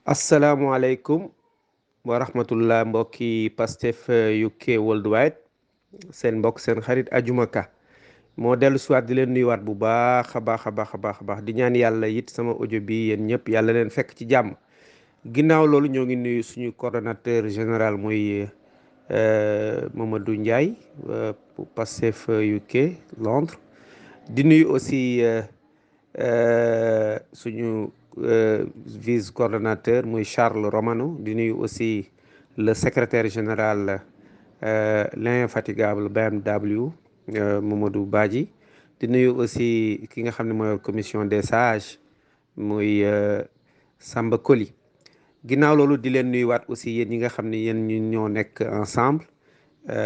asalaamualeykum wa rahmatullah mbokki Pastef UK Worldwide seen mbokk seen xarit Ajuma Ka moo dellu siwaat di leen nuyuwaat bu baax a baax a baax a baax a baax di ñaan yàlla it sama audio bi yéen ñëpp yàlla leen fekk ci jàmm. Ginnaaw loolu ñoo ngi nuyu suñu coordonnateur général muy Mamadou Ndiaye pour Pastef UK Londres. di nuyu aussi suñu vice coordonnateur muy Charles Romano. di nuyu aussi le secrétaire général l'infatigable BMW Mamadou Badji. di nuyu aussi ki nga xam ne mooy commission des sages muy Samba Koli. ginnaaw loolu di leen nuyuwaat aussi yéen ñi nga xam ne yéen ñu ñoo nekk ensemble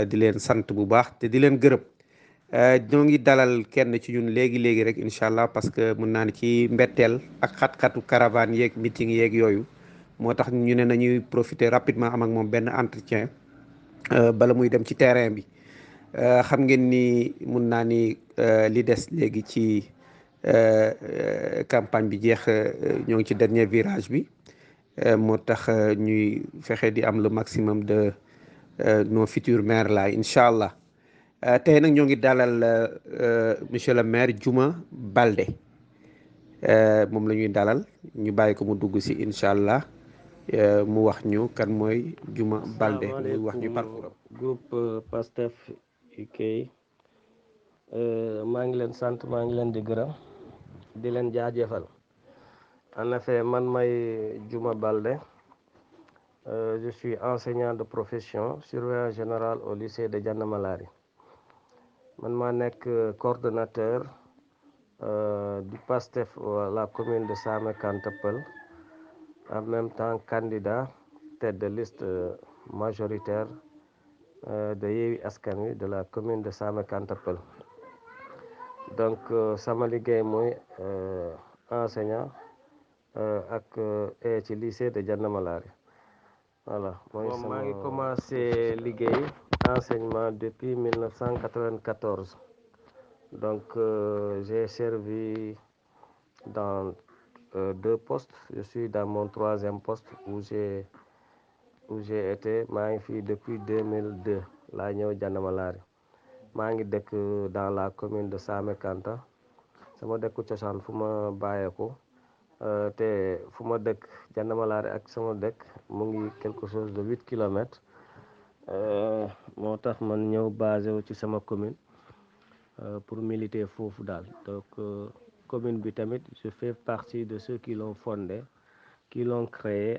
di leen sant bu baax te di leen gërëm. ñoo ngi dalal kenn ci ñun léegi léegi rek incha allah parce que mun naa ne ci mbetteel ak xat-xatu caravane yeeg meeting yeeg yooyu moo tax ñu ne nañuy profiter rapidement am ak moom benn entretien bala muy dem ci terrain bi. xam ngeen ni mun naa ni li des léegi ci campagne bi jeex ñoo ngi ci dernier virage bi moo tax ñuy fexe di am le maximum de nos futurs maires là incha allah. tey nag ñoo ngi dalal monsieur le maire Diouma Baldé moom la ñuy dalal ñu bàyyi ko mu dugg si incha allah mu wax ñu kan mooy Diouma Baldé mu wax ñu parcours am. groupe Pastef UK maa ngi leen sant maa ngi leen di gërëm di leen jaajëfal. En effet man may Diouma Baldé je suis enseignant de profession surveillant général au lycée de Dianamalari. man maa nekk coordonnateur du PASTEF à la commune de Saame Kanta Peul, en même temps candidat tête de liste majoritaire de Yewwi Askan Wi de la commune de Saame Kanta Peul. donc sama liggéey mooy enseignant ak ci lycée de Dianamalari. voilà mooy maa ngi commencé liggéey enseignement depuis 1994. donc j'ai servi dans deux postes. Je suis dans mon troisième poste où j'ai été maa ngi fii depuis 2002 laa ñëw Dianamalari. maa ngi dëkk dans la commune de Saame Kanta sama dëkku cosaan fu ma bàyyeeku te fu ma dëkk Dianamalari ak sama dëkk mu ngi quelque chose de 8 kilomètres. moo tax man ñëw basé wu ci sama commune pour militer foofu daal. donc commune bi tamit je fais partie de ceux qui l'ont fondé, qui l'ont créé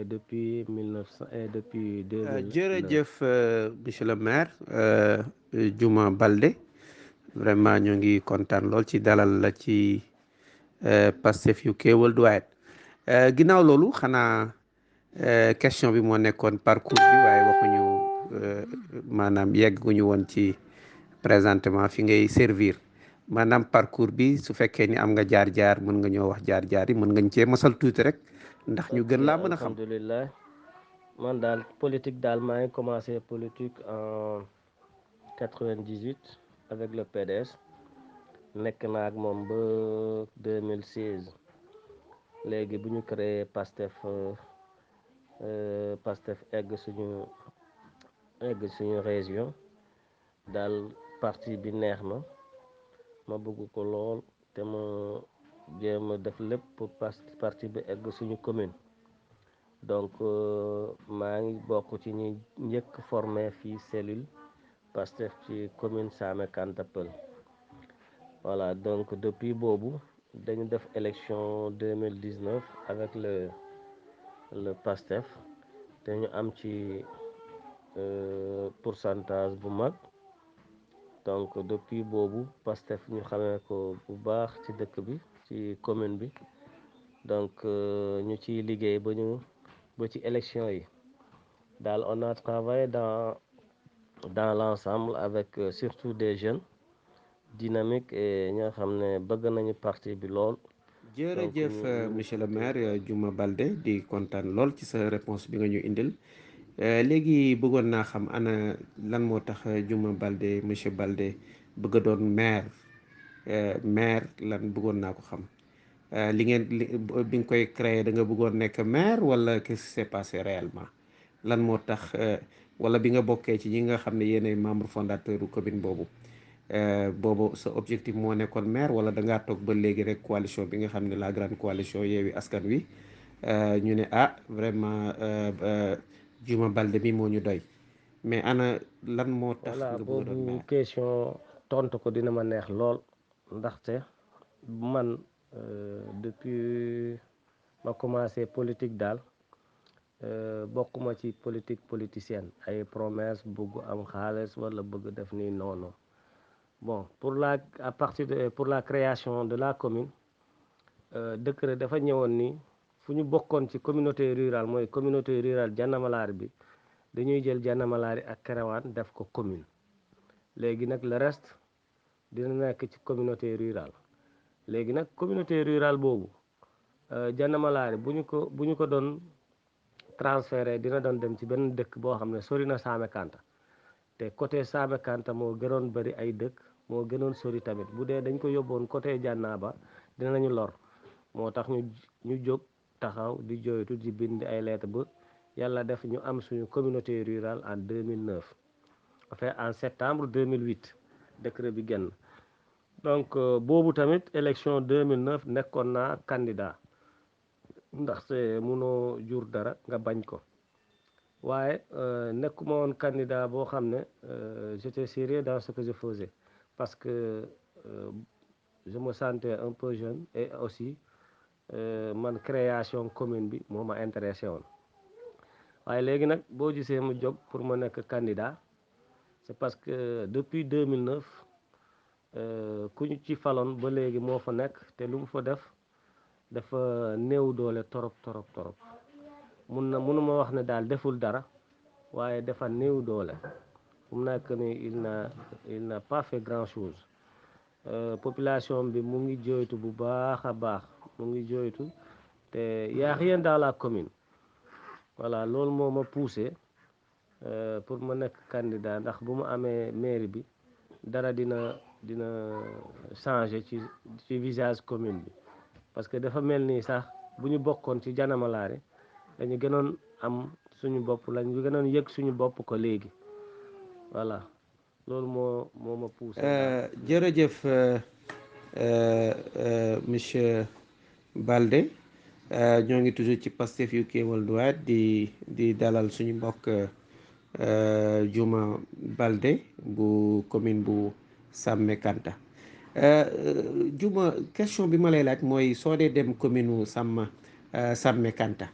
depuis 1900 et depuis 2009. jërëjëf monsieur le maire Diouma Baldé vraiment ñoo ngi kontaan lool ci dalal la ci Pastef UK Worldwide. ginnaaw loolu xanaa question bi moo nekkoon parcours bi waaye waxuñu maanaam yegguñu woon ci présentement fi ngay servir maanaam parcours bi su fekkee ni am nga jaar-jaar mën nga ñoo wax jaar-jaar yi mën nga ñu cee mosal tuuti rek ndax ñu gën laa mën a xam. alhamdulilah man daal politique daal maa ngi commencé politique en 98 avec le PDS nekk naa ak moom ba 2016 léegi bu ñu créé Pastef egg suñu région daal parti bi neex ma bëgg ko lool te ma jéem a def lépp pour parti bi egg suñu commune. donc maa ngi bokk ci ñi njëkk formé fii cellule Pastef ci commune Saame Kanta Peul. voilà donc depuis boobu dañu def élection 2019 avec le Pastef te ñu am ci pourcentage bu mag. donc depuis boobu Pastef ñu xamee ko bu baax ci dëkk bi ci commune bi. donc ñu ciy liggéey ba ci élection yi daal on a travaillé dans l'ensemble avec surtout des jeunes dynamiques et ñoo xam ne bëgg nañu parti bi lool. jërëjëf monsieur le maire Diouma Baldé di kontaan lool ci sa réponse bi nga ñu indil léegi bëggoon naa xam ana lan moo tax Diouma Baldé monsieur Baldé bëgg a doon maire lan bëggoon naa ko xam li ngeen bi nga koy créer da nga bëggoon nekk maire wala qu'est-ce qui s'est passé réellement lan moo tax wala bi nga bokkee ci ñi nga xam ne yéenay membre fondateur u commune boobu boobu sa objectif moo nekkoon maire wala da ngaa toog ba léegi rek coalition bi nga xam ne la grande coalition Yewwi Askan Wi ñu ne ah vraiment Diouma Baldé mi moo ñu doy mais ana lan moo tax voilà nga bëgg doon boobu maire. question tontu ko dina ma neex lool ndaxte man depuis ma commencé politique daal bokkuma ci politique politicienne ay promesse bëgg am xaalis wala bëgg def nii noonu bon pour la à partir de pour la création de la commune décret dafa ñëwoon ni fu ñu bokkoon ci communauté rurale mooy communauté rurale Jànnamalaari bi dañuy jël Jànnamalaari ak Kerewaan def ko commune léegi nag le reste dina nekk ci communauté rurale léegi nag communauté rurale boobu Jànnamalaari bu ñu ko doon transféré dina doon dem ci benn dëkk boo xam ne sori na Saame Kanta te côté Saame Kanta moo gënoon bari ay dëkk moo gënoon sori tamit bu dee dañ ko yóbboon côté Jànnaaba dinañu lor moo tax ñu jóg taxaw di jooytu di bind ay lettre ba yàlla def ñu am suñu communauté rurale en 2009 enfin en septembre 2008 décret bi génn donc boobu tamit élection 2009 nekkoon naa candidat ndaxte munoo jur dara nga bañ ko waaye nekkuma woon candidat boo xam ne j'étais sérieux dans ce que je faisais parce que je me sentais un peu jeune et aussi man création commune bi moo ma intéressé woon waaye léegi nag boo gisee mu jóg pour ma nekk candidat c'est parce que depuis 2009 ku ñu ci faloon ba léegi moo fa nekk te lu mu fa def dafa néew doole torop torop torop mënuma wax ne daal deful dara waaye dafa néew doole fu mu nekk ni il n'a pas fait grand chose population bi mu ngi jooytu bu baax a baax mu ngi jooytu te y a rien dans la commune voilà loolu moo ma poussé pour ma nekk candidat ndax bu mu amee mairie bi dara dina changer ci visage commune bi parce que dafa mel nii sax bu ñu bokkoon ci Jànnamalaari dañu gënoon am suñu bopp lañu gënoon yëg suñu bopp ko léegi voilà loolu moo ma poussé daal. jërëjëf monsieur Baldé ñoo ngi toujours ci Pastef UK Worldwide di dalal suñu mbokk Diouma Baldé bu commune bu Sammé Kanta Diouma question bi ma lay laaj mooy soo dee dem commune wu Sammé Kanta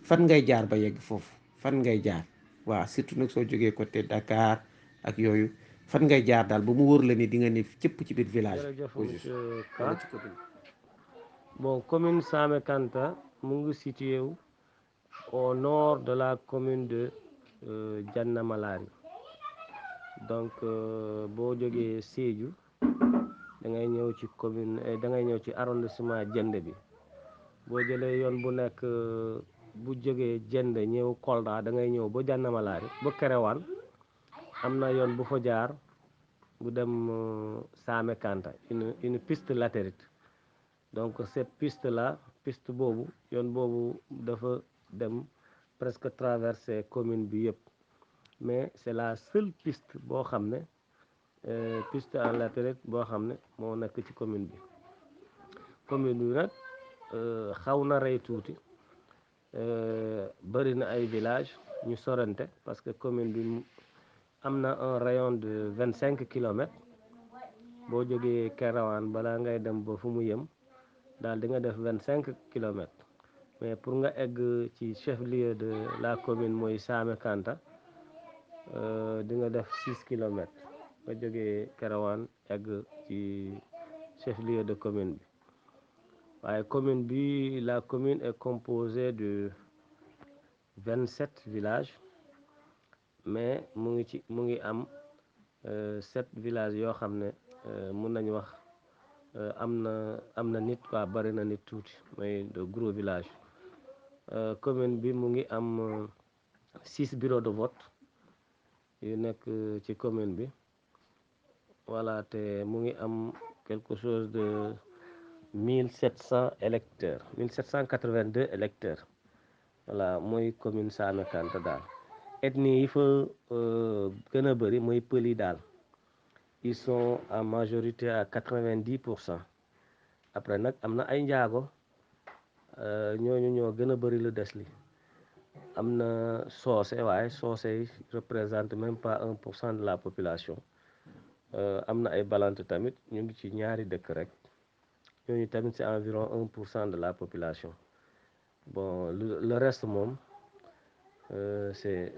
fan ngay jaar ba yegg foofu fan ngay jaar waaw surtout nag soo jógee côté Dakar ak yooyu fan ngay jaar daal ba mu wóor la ni di nga ni cëpp ci biir village bi jërëjëf au juste monsieur wala Ka ci commune. bon commune Sammé Kanta mu ngi situé wu au nord de la commune de Jànnamalaari donc boo jógee Sédhiou da ngay ñëw ci commune da ngay ñëw ci arrondissement Diendé bi boo jëlee yoon bu nekk bu jógee Diendé ñëw Kolda da ngay ñëw ba Jànnamalaari ba Kerewaan am na yoon bu fa jaar bu dem Sammé Kanta une piste latérite donc cette piste là piste boobu yoon boobu dafa dem presque traverser commune bi yëpp mais c'est la seule piste boo xam ne piste en latérite boo xam ne moo nekk ci commune bi nag xaw na rey tuuti bëri na ay village ñu sorante parce que commune bi am na un rayon de 25 kilomètres boo jógee Kerawaan balaa ngay dem ba fu mu yem daal di nga def 25 kilomètres mais pour nga egg ci chef lieu de la commune mooy Sammé Kanta di nga def 6 kilomètres nga jógee Kerawaan egg ci chef lieu de commune bi waaye commune bi la commune est composée de 27 villages mais mu ngi am 7 villages yoo xam ne mun nañu wax am na nit quoi bari na nit tuuti mooy de gros villages commune bi mu ngi am 6 bureaux de vote yu nekk ci commune bi voilà te mu ngi am quelque chose de 1700 électeurs 1782 électeurs voilà mooy commune Samékante daal ethnie yi fa gën a bëri mooy pël yi daal ils sont en majorité à 90%. Après nag am na ay njaago ñooñu ñoo gën a bëri lu des li am na soose waaye soose yi représente même pas 1% de la population am na ay balante tamit ñu ngi ci ñaari dëkk rek ñooñu tamit c'est environ 1% de la population bon le reste moom c'est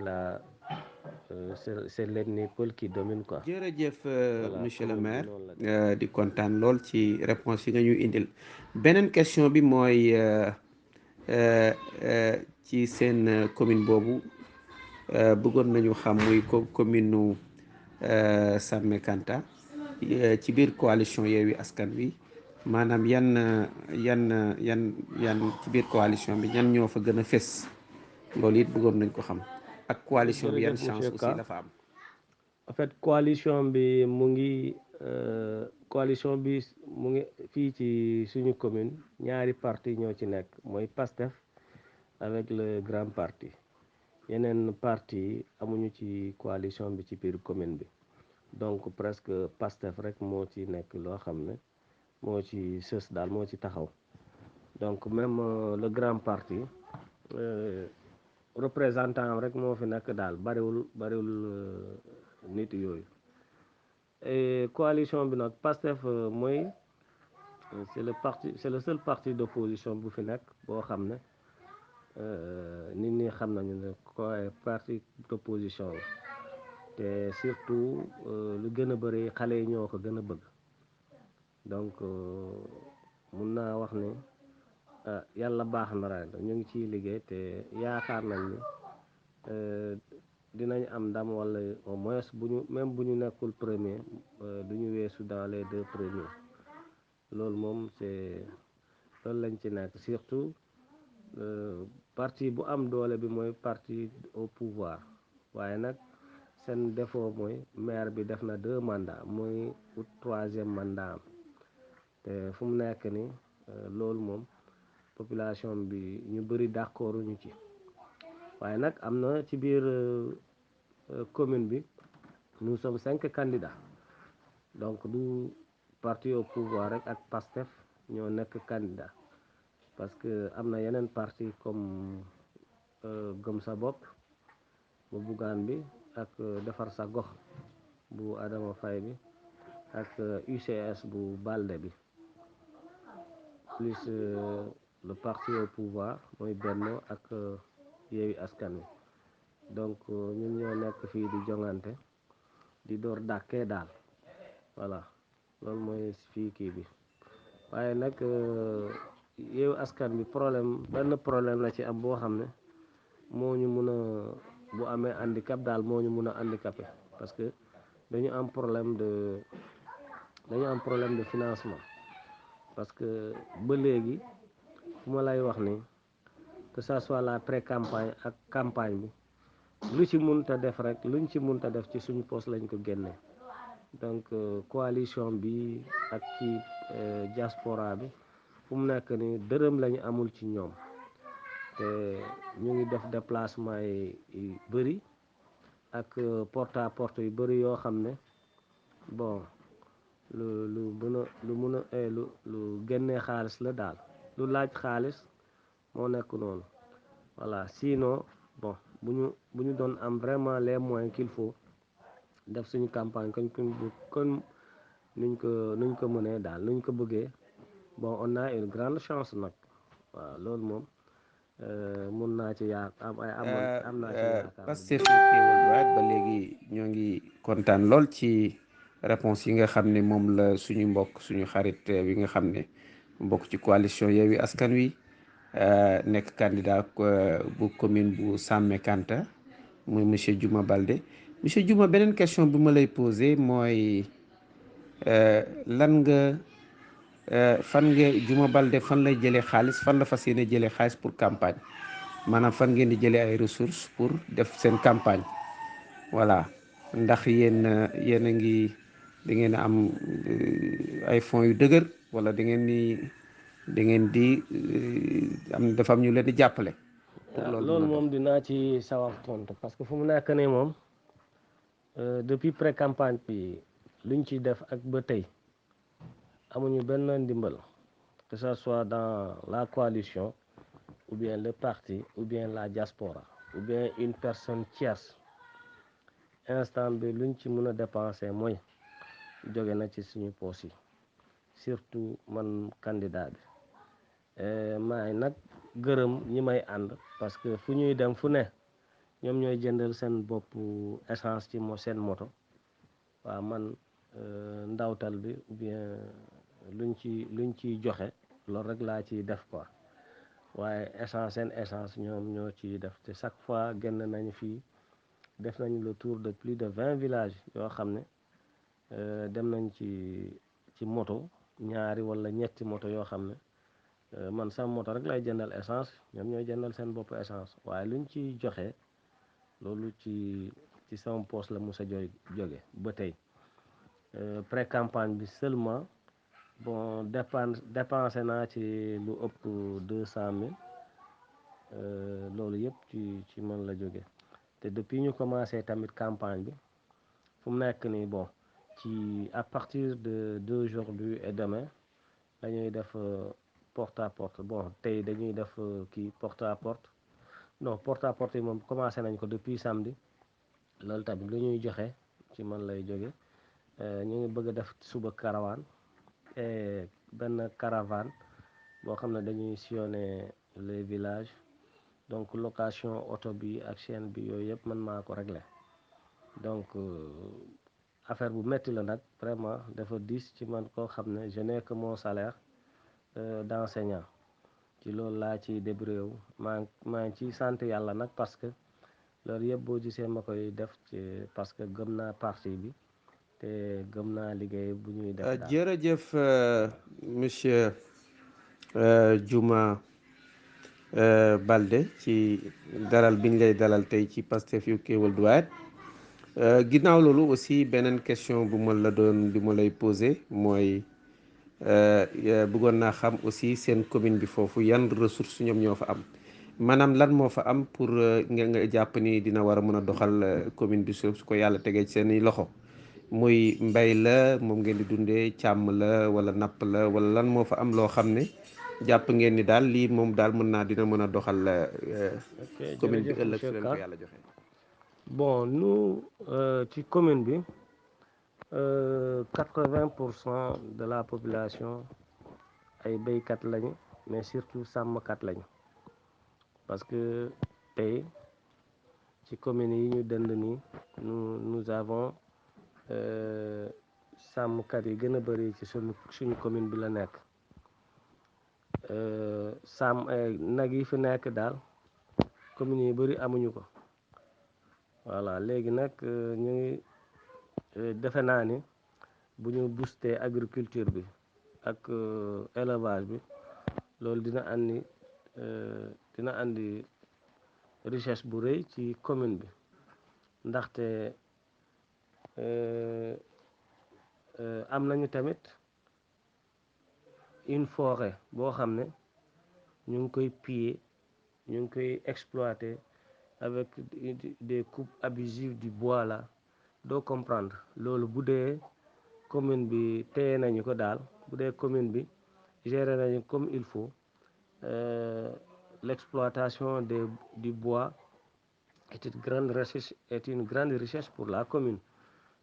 la c'est l'ethnie pël qui domine quoi. jërëjëf Voilà monsieur le commune bi maire noonu la demee. di kontaan lool ci réponse yi nga ñu indil beneen question bi mooy ci seen commune boobu bëggoon nañu xam muy commune nu Samékanta ci biir coalition Yewwi Askan Wi maanaam yan ci biir coalition bi ñan ñoo fa gën a fés loolu it bëggoon nañ ko xam ak coalition bi yan jërëjëf chance monsieur aussi Ka la fa am. en fait coalition bi mu ngi coalition bi mu ngi fii ci suñu commune ñaari parti ñoo ci nekk mooy PASTEF avec le grand parti yeneen parti yi amuñu ci coalition bi ci biir commune bi donc presque PASTEF rek moo ci nekk loo xam ne moo ci sës daal moo ci taxaw donc même le grand parti représentant am rek moo fi nekk daal bariwul nit yooyu et coalition bi nag PASTEF mooy c'est le seul parti d'opposition bu fi nekk boo xam ne nit ñi xam nañu ne parti d'opposition la te surtout lu gën a bëri xale yi ñoo ko gën a bëgg donc mun naa wax ni yàlla baax na ren ñu ngi ciy liggéey te yaakaar nañ ni dinañ am ndam wala au moins même bu ñu nekkul premier du ñu weesu dans les 2 premiers loolu moom c'est loolu lañ ci nekk surtout parti bu am doole bi mooy parti au pouvoir waaye nag seen défaut mooy maire bi def na 2 mandats mooy ut 3e mandat am te fu mu nekk ni loolu moom population bi ñu bëri d'accord ñu ci waaye nag am na ci biir commune bi nous sommes 5 candidats donc du parti au pouvoir rek ak PASTEF ñoo nekk candidat parce que am na yeneen parti comme Gëm Sa Bopp bu Bougane bi ak Defar Sa Gox bu Adama Faye bi ak UCS bu Balde bi plus le parti au pouvoir mooy Benno ak Yewwi Askan Wi donc ñun ñoo nekk fii di jongante di door dàkkee daal voilà loolu mooy fii kii bi waaye nag Yewwi Askan Wi benn problème la ci am boo xam ne moo ñu mun a bu amee handicap daal moo ñu mun a handicapé parce que dañu am problème de financement parce que ba léegi fu ma lay wax ni que ça soit la pré-campagne ak campagne bi lu ci munta def rek luñ ci munta def ci suñu poste lañ ko génnee donc coalition bi ak ci diaspora bi fu mu nekk ni dërëm lañu amul ci ñoom te ñu ngi def déplacement yi bëri ak porte à porte yu bëri yoo xam ne bon lu mun a lu génnee xaalis la daal lu laaj xaalis moo nekk noonu voilà sinon bon bu ñu doon am vraiment les moyens qu'il faut def suñu campagne kon nuñ ko mënee daal nuñ ko bëggee bon on a une grande chance nag waaw loolu moom mun naa ci am naa ci yaakaar Pastef mu Kéwoulo Doyen ba léegi ñoo ngi kontaan lool ci réponse yi nga xam ne moom la suñu mbokk suñu xarit bi nga xam ne mbokk ci coalition Yewwi Askan Wi nekk candidat bu commune bu Samékanta muy monsieur Diouma Baldé monsieur Diouma beneen question bu ma lay posé mooy lan nga fan nga Diouma Baldé fan lay jëlee xaalis fan la fas yéene jëlee xaalis pour campagne maanaam fan ngeen di jëlee ay ressources pour def seen campagne voilà ndax yéen a ngi da ngeen a am ay fonds yu dëgër wala da ngeen di am dafa am ñu leen di jàppale pour loolu mun loolu a dox. moom dinaa ci sawar tontu parce que fu mu nekk nii moom depuis pré campagne bi luñ ci def ak ba tey amuñu benn ndimbal que ça soit dans la coalition ou bien le parti ou bien la diaspora ou bien une personne tierce instant bi luñ ci mën a dépenser mooy jóge na ci suñu poos yi surtout man candidat bi maay nag gërëm ñi may ànd parce que fu ñuy dem fu ne ñoom ñooy jëndal seen bopp essence ci seen moto waaw man ndawtal bi ou bien luñ ciy joxe loolu rek laa ciy def quoi waaye essence seen essence ñoom ñoo ciy def te chaque fois génn nañu fii def nañu le tour de plus de 20 villages yoo xam ne dem nañ ci moto ñaari wala ñetti moto yoo xam ne man sama moto rek lay jëndal essence ñoom ñooy jëndal seen bopp essence waaye luñ ciy joxe loolu ci sama poos la mos a jóge ba tey pré campagne bi seulement bon dépensé naa ci lu ëpp 200 000 loolu yëpp ci man la jóge te depuis ñu commencé tamit campagne bi fu mu nekk nii bon ci à partir d'aujourd'hui et demain dañuy def porte à porte bon tey dañuy def kii porte à porte non porte à porte yi moom commencé nañ ko depuis samedi loolu tamit lu ñuy joxe ci man lay jóge ñu ngi bëgg a def suba caravane et benn caravane boo xam ne dañuy sillonner les villages donc location oto bi ak chaîne bi yooyu yëpp man maa ko réglé donc affaire bu metti la nag vraiment dafa diis ci man koo xam ne je n'ai que mon salaire d'enseignant ci loolu laa ciy débrouillé wu maa ngi ciy sant yàlla nag parce que loolu yëpp boo gisee ma koy def ci parce que gëm naa parti bi te gëm naa liggéey bu ñuy def daal. jërëjëf monsieur Diouma Baldé ci dalal biñ lay dalal tey ci Pastef UK Worldwide ginnaaw loolu aussi beneen question bu ma la doon bi ma lay posé mooy bëggoon naa xam aussi seen commune bi foofu yan ressources ñoom ñoo fa am maanaam lan moo fa am pour nga jàpp ni dina war a mën a doxal commune bi su ko yàlla tegee ci seeni loxo muy mbay la moom ngeen di dundee càmm la wala napp la wala lan moo fa am loo xam ne jàpp ngeen ni daal lii moom daal mën naa dina mën a doxal ok commune bi jërëjëf ëllëg su monsieur leen ko Ka yàlla joxe. bon nous ci commune bi 80% de la population ay béykat lañu mais surtout sàmmkat lañu parce que tey ci communes yi ñu dënd nii nous avons sàmmkat yi gën a bëri ci suñu commune bi la nekk nag yi fi nekk daal communes yi bëri amuñu ko voilà léegi nag ñu ngi defe naa ni bu ñu booster agriculture bi ak élevage bi loolu dina andi richesse bu rëy ci commune bi ndaxte am nañu tamit une forêt boo xam ne ñu ngi koy piller ñu ngi koy exploiter avec des coupes abusives du bois là doo comprendre loolu bu dee commune bi téye nañu ko daal bu dee commune bi gérer nañu comme il faut l'exploitation du bois est une grande richesse pour la commune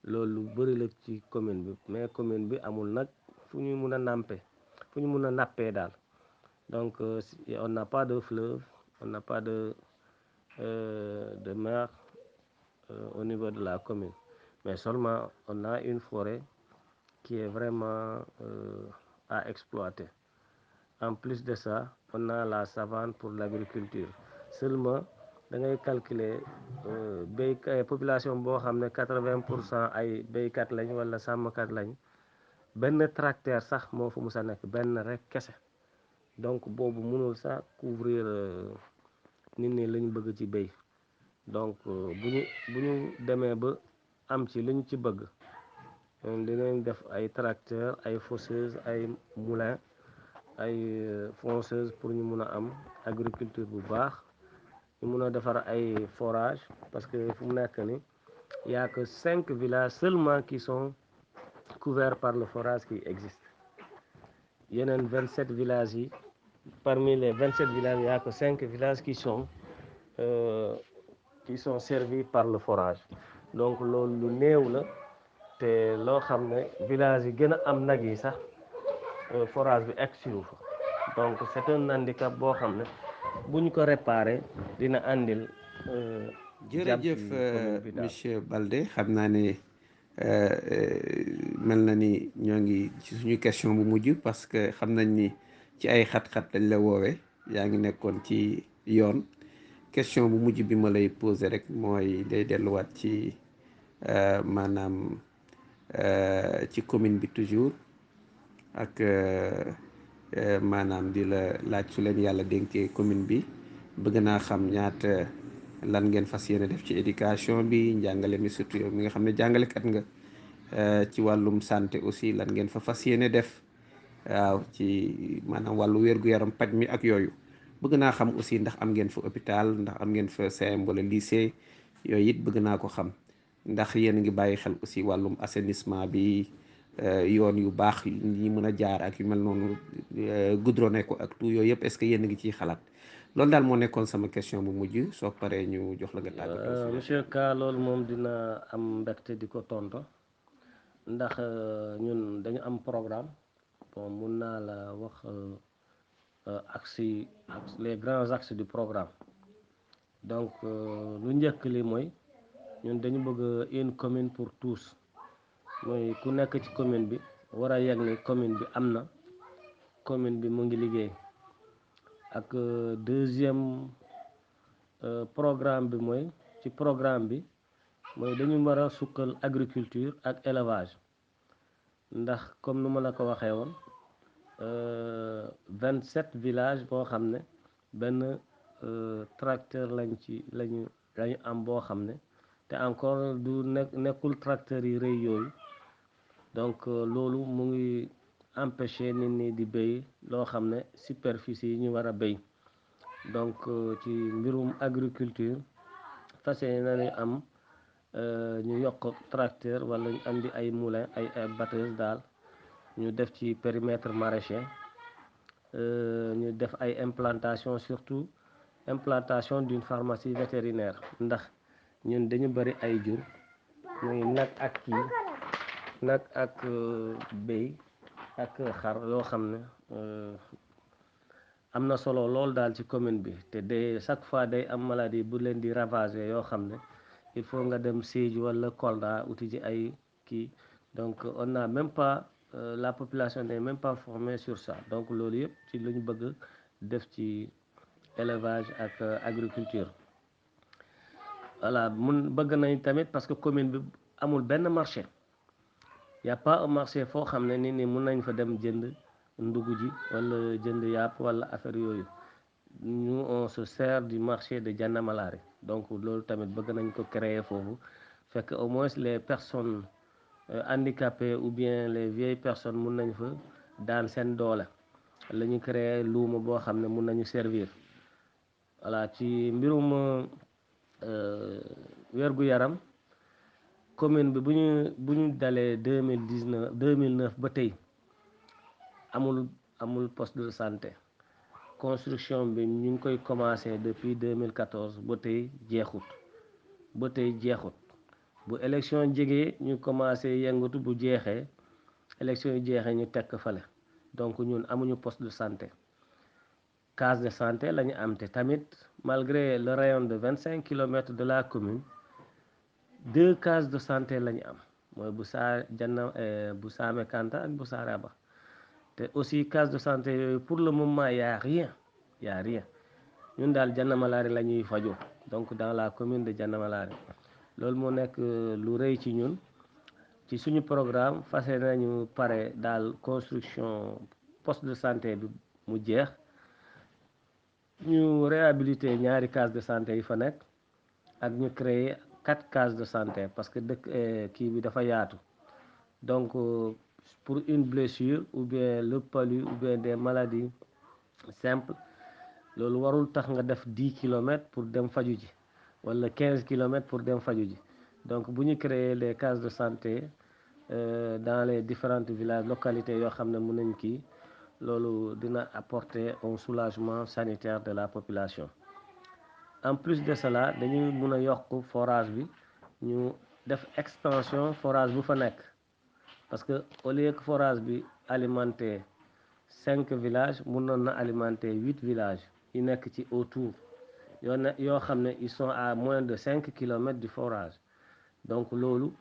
loolu lu bëri la ci commune bi mais commune bi amul nag fu ñu mun a fu ñu mun a nappee daal donc on n'a pas de fleuve on n'a pas de mer au niveau de la commune mais seulement on a une forêt qui est vraiment à exploiter. En plus de ça, on a la savane pour l'agriculture. Seulement, da ngay calculer population boo xam ne 80% ay béykat lañ wala sàmmkat lañ benn tracteur sax moo fa mus a nekk benn rek kese donc boobu mënul sax couvrir nit ñi lañ bëgg ci béy donc bu ñu demee ba am ci li ñu ci bëgg dinañ def ay tracteur ay fausseuse ay moulin ay fonceuse pour ñu mun a am agriculture bu baax ñu mun a defar ay forage parce que fu mu nekk ni y a que 5 villages seulement qui sont couverts par le forage qui existe yeneen 27 villages yi parmi les 27 villages il y a que 5 villages euh, qui sont servis par le forage donc loolu lu néew la te loo xam ne village yi gën a am nag yi sax forage bi egsiwu fa donc c'est un handicap boo xam ne bu ñu ko réparé dina àndil jàmm jërëjëf ci commune bi daal. monsieur Baldé xam naa ne mel na ni ñoo ngi ci suñu question bu mujj parce que xam nañ ni ci ay xat-xat lañ la woowee yaa ngi nekkoon ci yoon question bu mujj bi ma lay poser rek mooy day delluwaat ci maanaam ci commune bi toujours ak maanaam di la laaj su leen yàlla dénkee commune bi bëgg naa xam ñaata lan ngeen fas yéene def ci éducation bi njàngale mi surtout yow mi nga xam ne jàngalekat nga ci wàllum santé aussi lan ngeen fa fas yéene def waaw ci maanaam wàllu wér-gu-yaram paj mi ak yooyu bëgg naa xam aussi ndax am ngeen fa hôpital ndax am ngeen fa CM wala lycée yooyu it bëgg naa ko xam ndax yéen a ngi bàyyi xel aussi wàllum assainissement bi yoon yu baax yi mën a jaar ak yu mel noonu goudronné ko ak tout yooyu yëpp est-ce que yéen a ngi ciy xalaat loolu daal moo nekkoon sama question bu mujj soo paree ñu jox la nga tàggatoo su neexee monsieur Ka loolu moom dina am mbégte di ko tonto ndax ñun dañu am programme bon mun naa la wax axes les grands axes du programme donc lu njëkk li mooy ñun dañu bëgg une commune pour tous mooy ku nekk ci commune bi war a yegg ni commune bi am na commune bi mu ngi liggéey ak deuxième programme bi mooy ci programme bi mooy dañu war a sukkal agriculture ak élevage ndax comme nu ma la ko waxee woon 27 villages boo xam ne benn tracteur lañu am boo xam ne te encore du nekkul tracteur yi rëy yooyu donc loolu mu ngi empêcher nit ñi di béy loo xam ne superficie yi ñu war a béy donc ci mbirum agriculture fas yéene nañu am ñu yokk tracteur wala ñu andi ay moulin ay batteuse daal ñu def ci périmètre maraîcher ñu def ay implantation surtout implantation d'une pharmacie vétérinaire ndax ñun dañu bari ay jur muy nag ak béy ak xar yoo xam ne am na solo lool daal ci commune bi te de chaque fois day am maladie bu leen di ravager yoo xam ne il faut nga dem Sédhiou wala Kolda uti ci ay kii donc on n'a même pas la population n'est même pas formée sur ça donc loolu yëpp ci lu ñu bëgg def ci élevage ak agriculture voilà mun bëgg nañ tamit parce que commune bi amul benn marché y a pas un marché foo xam ne nit ñi mun nañ fa dem jënd ndugu ji wala jënd yàpp wala affaire yooyu nous on se sert du marché de Dianamalari donc loolu tamit bëgg nañ ko créer foofu fekk au moins les personnes handicapées ou bien les vieilles personnes mun nañ fa daan seen doole la ñu créer luuma boo xam ne mun nañu servir voilà ci mbirum wér-gu-yaram commune bi bu ñu dalee 2009 ba tey amul poste de santé construction bi ñu ngi koy commencé depuis 2014 ba tey jeexut bu élection jegee ñu commencé yëngatu bu jeexee élection yi jeexee ñu tekk fale donc ñun amuñu poste de santé case de santé la ñu am te tamit malgré le rayon de 25 kilomètres de la commune 2 cases de santé la ñu am mooy bu Saame Kanta ak bu Saaraba te aussi case de santé yooyu pour le moment y a rien ñun daal Dianamalari la ñuy fajoo donc dans la commune de Dianamalari loolu moo nekk lu rëy ci ñun ci suñu programme fas nañu pare daal construction poste de santé bi mu jeex ñu réhabiliter ñaari case de santé yi fa nekk ak ñu créer 4 cases de santé parce que dëkk kii bi dafa yaatu Donc pour une blessure ou bien le palu ou bien des maladies simples, loolu warul tax nga def 10 kilomètres pour dem faju ji wala 15 kilomètres pour dem faju ji. Donc bu ñu créer les cases de santé dans les différentes villages localités yoo xam ne mën nañ kii, loolu dina apporter un soulagement sanitaire de la population. En plus de cela dañuy mun a yokk forage bi, ñu def extension forage bu fa nekk, parce que au lieu que forage bi alimenter 5 villages mun na alimenter 8 villages yi nekk ci autour yoo xam ne ils sont à moins de 5 kilomètres du forage. Donc loolu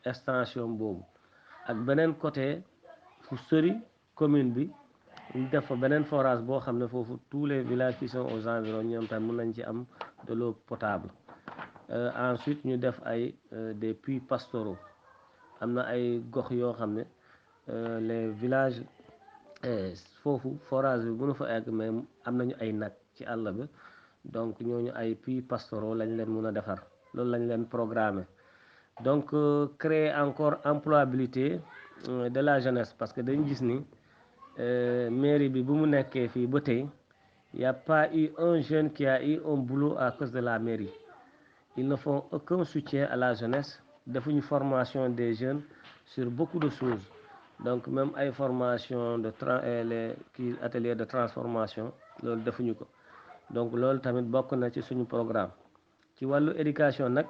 extension boobu ak beneen côté fu sori commune bi ñu def fa beneen forage boo xam ne foofu tous les villages qui sont aux environs ñoom tam mun nañ ci am de l'eau potable. Ensuite ñu def ay des puits pastoraux. am na ay gox yoo xam ne les villages foofu forage bi mënu fa egg, mais am nañu ay nag ci àll bi, donc ñooñu ay puits pastoraux lañ leen mun a defar, loolu lañ leen programmer. Donc créer encore employabilité de la jeunesse, parce que dañu gis ni mairie bi bu mu nekkee fii ba tey y a pas eu un jeune qui a eu un boulot à cause de la mairie. Ils ne font aucun soutien à la jeunesse, defuñu formation des jeunes sur beaucoup de choses. Donc même ay formation de les kii atelier de transformation loolu defuñu ko. Donc loolu tamit bokk na ci suñu programme. Ci wàllu éducation nag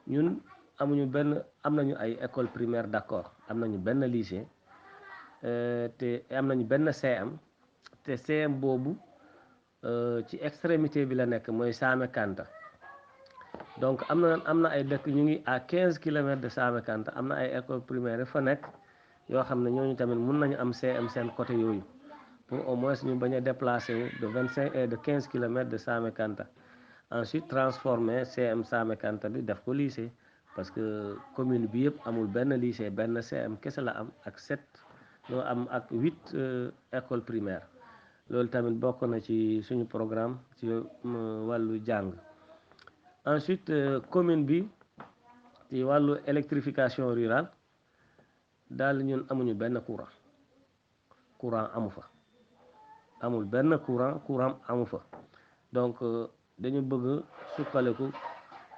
ñun am nañu ay école primaire, d'accord, am nañu benn lycée te am nañu benn CM, te CM boobu ci extrémité bi la nekk mooy Saame Kanta. Donc am na ay dëkk ñu ngi à 15 kilomètres de Saame Kanta, am na ay école primaire fa nekk yoo xam ne ñooñu tamit mun nañu am CM seen côté yooyu, pour au moins ñu bañ a déplacer wu de 15 kilomètres de Saame Kanta. Ensuite transformer CM Saame Kanta bi def ko lycée, parce que commune bi yëpp amul benn lycée, benn CM kese la am ak 8 école primaire. Loolu tamit bokk na ci suñu programme ci wàllu jàng. Ensuite commune bi ci wàllu électrification rurale daal ñun amuñu benn courant amu fa, amul benn courant amu fa. Donc dañu bëgg sukkaleku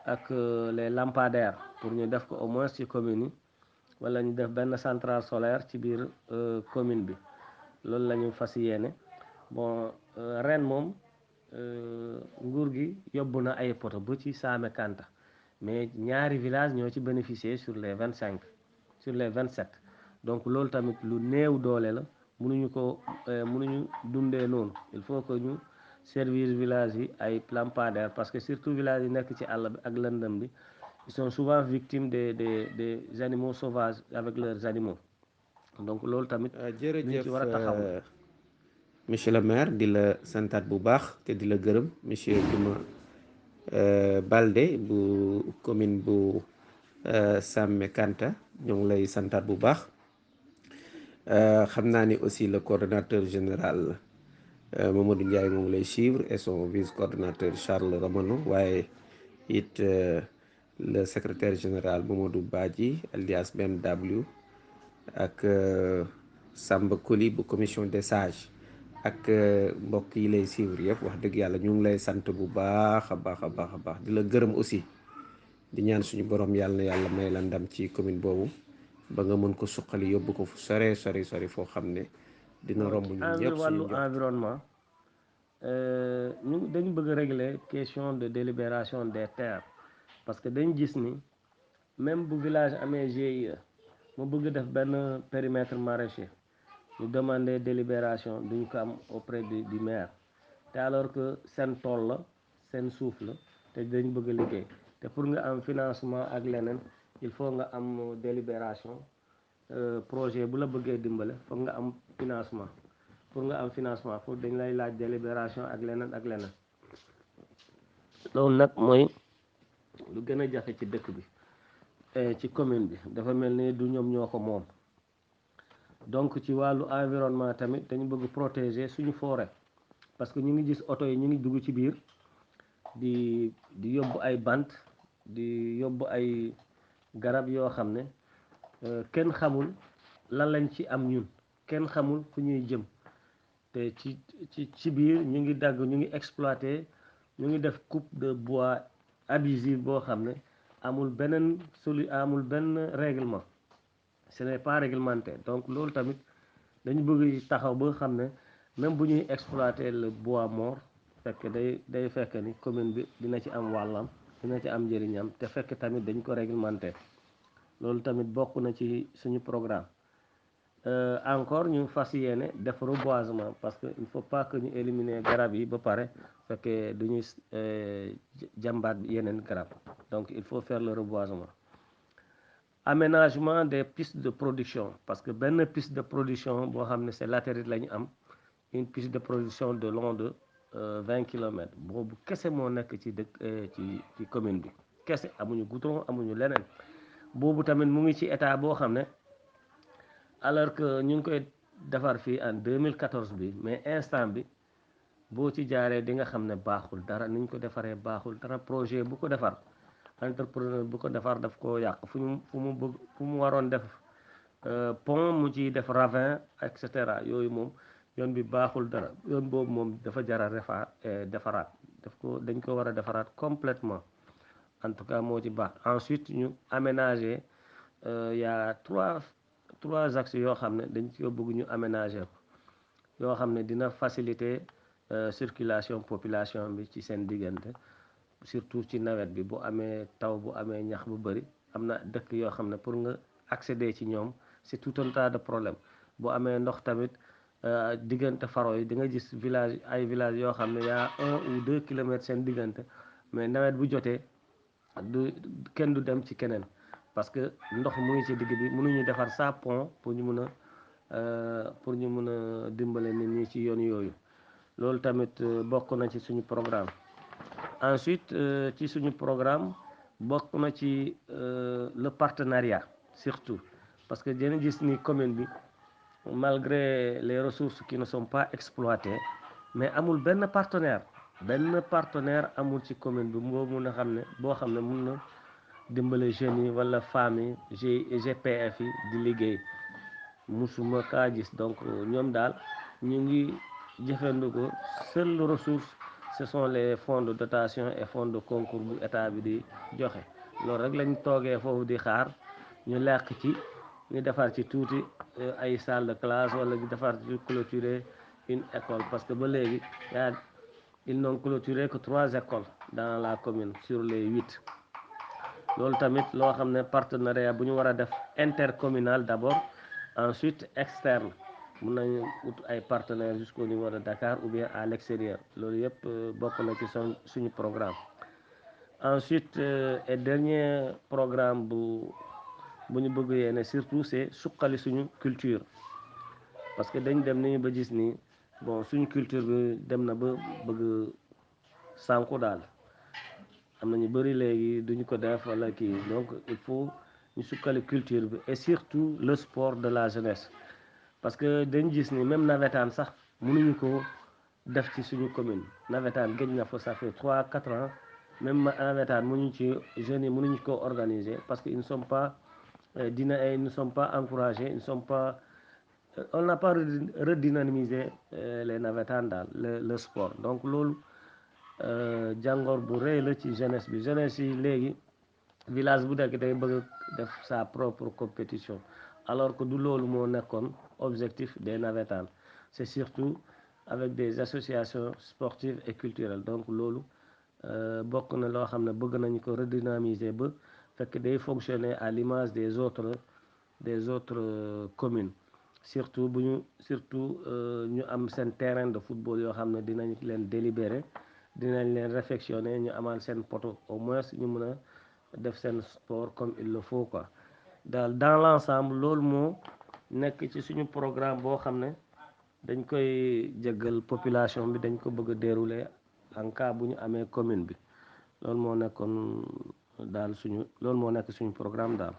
ak les lampadaires pour ñu def ko au moins ci commune yi, wala ñu def benn centrale solaire ci biir commune bi. Loolu la ñu fas yéene. Bon ren moom nguur gi yóbbu na ay poto ba ci Saame Kanta, mais ñaari village ñoo ci bénéficier sur les 27. Donc loolu tamit lu néew doole la, mënuñu dundee noonu. Il faut que ñu servir village yi ay lampadaires, parce que surtout village yi nekk ci àll bi ak lëndëm bi, ils sont souvent victimes des animaux sauvages avec leurs animaux. Donc loolu tamit luñ ci war a taxaw. Monsieur le maire di la santaat bu baax te di la gërëm, monsieur Diouma Baldé bu commune bu Saame Kanta ñoo ngi lay santaat bu baax. xam naa ni aussi le coordonnateur général Mamadou Ndiaye moo ngi lay suivre, et son vice-coordonnateur Charles Romano, waaye it le secrétaire général Mamadou Badji alias BMW, ak Samba Koli bu commission des sages, ak mbokk yi lay suivre yëpp. wax dëgg yàlla ñu ngi lay sant bu baax a baax di la gërëm aussi, di ñaan suñu borom yàlla na yàlla may la ndam ci commune boobu ba nga mën ko suqali yóbbu ko fu sori foo xam ne dina romb ñun ñëpp suñu njort. Environnement ñu dañu bëgg régler question de délibération des terres, parce que dañu gis ni même bu village amee GIE mu bëgg def benn périmètre maraîcher, ñu demander délibération duñ ko am auprès du maire, te alors que seen tool la, seen suuf la, te dañ bëgg a liggéey, te pour nga am financement ak leneen il faut nga am délibération. Projet bu la bëggee dimbale foog nga am financement, pour nga am financement foog dañ lay laaj délibération ak leneen. Loolu nag mooy lu gën a jafe ci dëkk bi, ci commune bi dafa mel ni du ñoom ñoo ko moom. Donc ci wàllu environnement tamit dañu bëgg protéger suñu forêt, parce que ñu ngi gis oto yi ñu ngi dugg ci biir di yóbbu ay bant, di yóbbu ay garab yoo xam ne kenn xamul lan lañ ci am ñun, kenn xamul fu ñuy jëm, te ci biir ñu ngi dagg, ñu ngi exploité, ñu ngi def coupe de bois abusive boo xam ne amul amul benn règlement, ce n'est pas réglementé. Donc loolu tamit dañu bëgg taxaw ba xam ne même bu ñuy exploiter le bois mort, fekk day fekk ni commune bi dina ci am wàllam, dina ci am njëriñam, te fekk tamit dañ ko réglementé. loolu tamit bokk na ci suñu programme. Encore ñu fas yéene def reboisement, parce que il faut pas que ñu éliminer garab yi ba pare fekkee du ñuy jàmbaat yeneen garab. Donc il faut faire le reboisement. Aménagement des pistes de production, parce que benn piste de production boo xam ne c'est latérite la ñu am, une piste de production de long de 20 kilomètres, boobu kese moo nekk ci dëkk ci commune bi kese, amuñu goudron, amuñu leneen. boobu tamit mu ngi ci état boo xam ne, alors que ñu ngi koy defar fii en 2014 bi, mais instant bi boo ci jaaree di nga xam ne baaxul dara, niñ ko defaree baaxul dara. Projet bu ko defar, entrepreneur bu ko defar daf ko yàq, fu mu waroon def pont mu ciy def ravin et cetera. yooyu moom yoon bi baaxul dara, yoon boobu moom dafa jara defaraat, dañ ko war a defaraat complètement. En tout cas moo ci baax. Ensuite ñu aménager y a trois axes yoo xam ne dañ ci bëgg ñu aménager ko, yoo xam ne dina faciliter circulation population bi ci seen diggante, surtout ci nawet bi. bu amee taw, bu amee ñax bu bëri, am na dëkk yoo xam ne pour nga accéder ci ñoom c'est tout un tas de problème. bu amee ndox tamit diggante faro yi di nga gis ay village yoo xam ne yaa 1 ou 2 kilomètres seen diggante, mais nawet bu jotee kenn du dem ci keneen, parce que ndox mu ngi ci digg bi. mënuñu defar sa pont pour ñu mun a dimbale nit ñi ci yoon yooyu. loolu tamit bokk na ci suñu programme. Ensuite ci suñu programme bokk na ci le partenariat, surtout parce que dina gis ni commune bi, malgré les ressources qui ne sont pas exploitées, mais amul benn partenaire amul ci commune bi moo mun a xam ne mun na dimbale jeunes yi wala femmes yi, GPF yi di liggéey, musuma kaa gis. donc ñoom daal ñu ngi jëfandikoo seule ressource, ce sont les fonds de dotation et fonds de concours bu état bi di joxe. loolu rek lañ toogee foofu di xaar ñu lekk ci, ñu defar ci tuuti ay salle de classe, wala ñu defar ci clôturer une école, parce que ba léegi ils n'ont clôturé que 3 écoles dans la commune sur les 8. loolu tamit loo xam ne partenariat bu ñu war a def intercommunal d'abord, ensuite externe. mun nañu ut ay partenaires jusqu'au niveau de Dakar ou bien à l'extérieur. loolu yëpp bokk na ci suñu programme. Ensuite et dernier programme bu ñu bëgg yéene surtout, c'est suqali suñu culture, parce que dañ dem nañu ba gis ni bon suñu culture bi dem na ba bëgg sànku daal. am na ñu bëri léegi duñu ko def wala kii, donc il faut ñu sukkali culture bi, et surtout le sport de la jeunesse, parce que dañ gis ni même nawetaan sax mënuñu ko def ci suñu commune. nawetaan géej na fa, ça fait 3-4 ans, même nawetaan mënuñu ci, jeunes yi mënuñu ko organiser, parce que ils ne sont pas encouragés, on n'a pas redynamisé les nawetaan daal, le sport. donc loolu jàngoor bu rëy la ci jeunesse bi. yi léegi village bu nekk day bëgg def sa propre compétition, alors que du loolu moo nekkoon objectif des navétanes. c'est surtout avec des associations sportives et culturelles. donc loolu bokk na loo xam ne bëgg nañu ko redynamiser ba fekk day fonctionner à l'image des autres communes. surtout ñu am seen terrain de football yoo xam ne dinañ leen délibérer, dinañ leen réfectionner, ñu amal seen poto, au moins ñu mën a def seen sport comme il le faut quoi. daal dans l'ensemble loolu moo nekk ci suñu programme boo xam ne dañ koy jéggal population bi, dañ ko bëgg a dérouler en cas bu ñu amee commune bi. loolu moo nekk suñu programme daal.